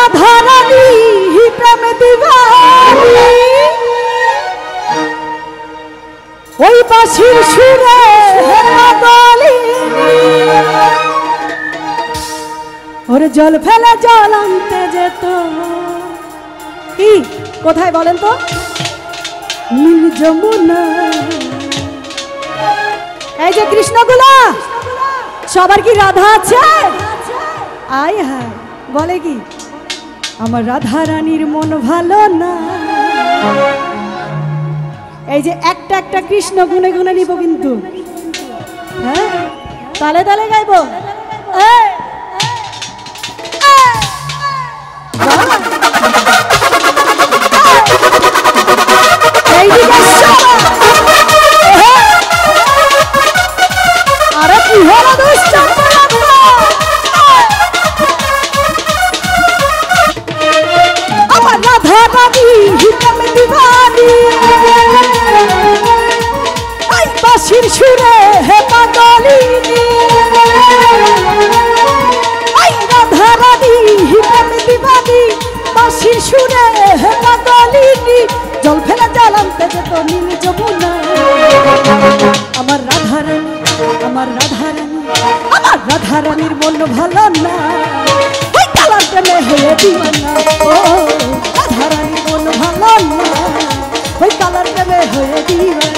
রাধা রানী প্রেম দিবানি ওই বাঁশির সুরে পাগলিনী ওর জল ফেলে জল আনতে যেত কি কোথায় বলেন তো নীল যমুনা এই যে কৃষ্ণগুলা সবার কি রাধা আছে আয় হ্যাঁ বলে কি আমার রাধা রানীর মন ভালো না এই যে একটা একটা কৃষ্ণ গুনে গুনে নিব কিন্তু হ্যাঁ তালে তালে গাইবো আরে কি হলো দুষ্ট আমার রাধা রানী প্রেম দিবানি ওই বাঁশির সুরে হে পাগলিনী ওই রাধা রানী প্রেম দিবানি বাঁশির সুরে হে পাগলিনী জল ফেলে জল আনতে যেত নীল যমুনা আমার রাধা রানী আমার রাধা রানী আমার রাধা রানীর মন ভালো না ওই কালার প্রেমে হয়ে দিওয়ানা ও রাধা রানীর মন ভালো না ওই কালার প্রেমে হয়ে দিওয়ানা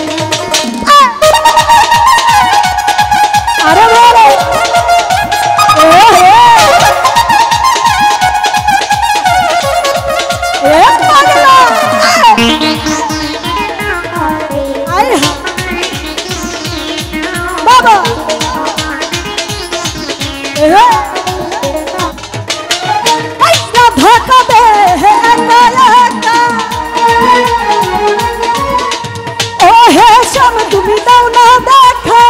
আরে বলো বাবা রাধা কাঁদে একা একা ও হে শ্যাম তুমি দাও না দেখা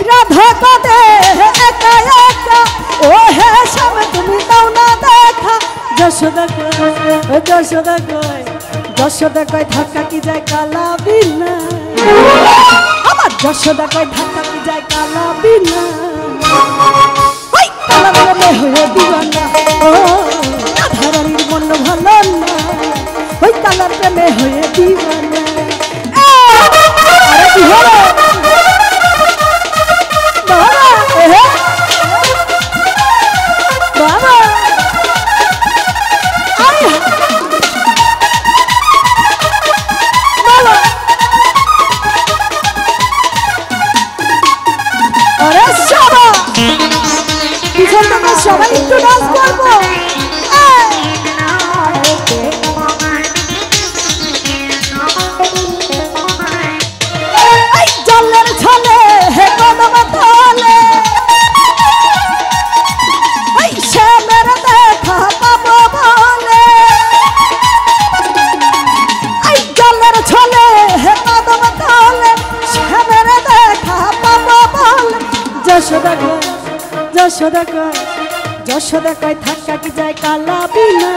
রাধা কাঁদে একা একা ও হে শ্যাম তুমি দাও না দেখা যশোদা কয় যশোদা কয় যশোদা কয় ধাক্কা কি যায় কালা বিনা আমার যশোদা কয় ধাক্কা কি যায় কালা বিনা ওই কালা প্রেমে হয়ে দিওয়ানা ও রাধা রানীর মন ভালো না ওই কালার প্রেমে হয়ে দিওয়ানা আরে কি হলো বাবা সবাই একটু ডান্স করবো জলের ছলে হে কদম তলে শ্যামের দেখা পাবো বলে জলের ছলে হে কদম তলে শ্যামের দেখা পাবো বলে যশোদা কয় যশোদা কয় যশোদা কয় ধাক্কা কি যায় কালা বিনা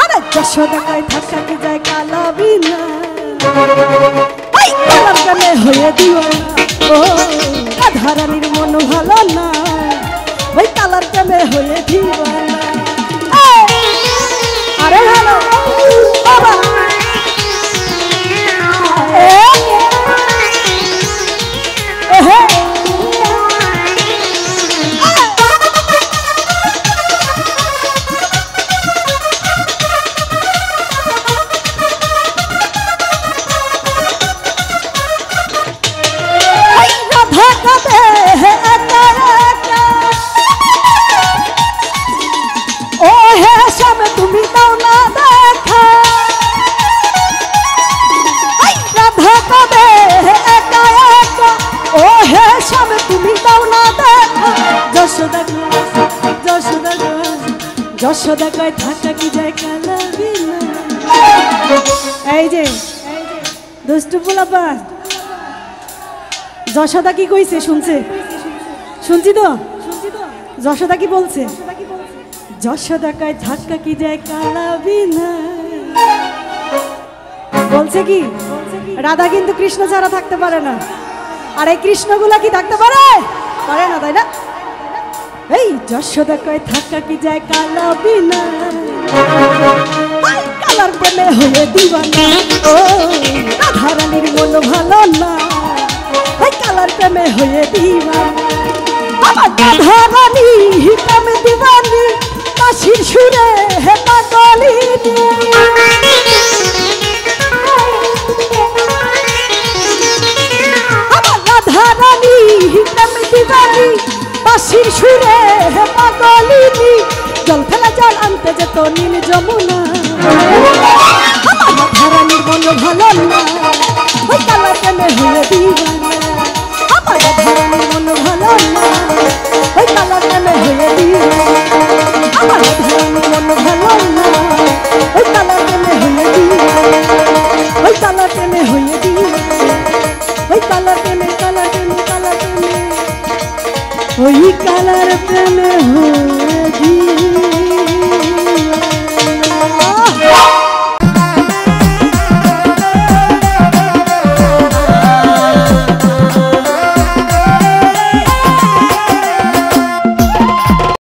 আরে যশোদা কয় ধাক্কা কি যায় কালা বিনা ওই কালার প্রেমে হয়ে দিওয়ানা ও রাধা রানীর মন ভালো না ওই কালার প্রেমে হয়ে দিওয়ানা আরে ভালো বাবা যশোদা কয় ধাক্কা কি যায় কালা বিনা এই যে দুষ্টু পোলাপা যশোদা কি কইছে শুনছে শুনছি তো যশোদা কি বলছে যশোদা কয় ধাক্কা কি যায় কালা বিনা বলছে কি রাধা কিন্তু কৃষ্ণ ছাড়া থাকতে পারে না আর এই কৃষ্ণগুলা কি থাকতে পারে পারে না তাই না এই যশোদা কয় থাকা কি যায় কালো বিনা কালার প্রেমে হয়ে দিবানা ও রাধারানীর মন ভালো না ওই কালার প্রেমে হয়ে দিবানা আমার রাধারানী প্রেমে দিবানি কাশির সুরে হে পাগলিনী আমার রাধারানী প্রেমে দিবানি কাশির সুরে হে পাগলিনী জল ফেলা জল আনতে যেত নীল যমুনা আমার রাধারানীর মন ভালো না ওই কালার প্রেমে হয়ে দিবানা আমার রাধারানীর মন ভালো না ওই কালার প্রেমে হয়ে দিবানা আমার রাধারানীর মন ভালো না ওই কালার প্রেমে হয়ে দিবানা ওই কালার প্রেমে হয়ে দিবানা ওই কালার প্রেমে কালার প্রেমে কালার প্রেমে ওই কালার প্রেমে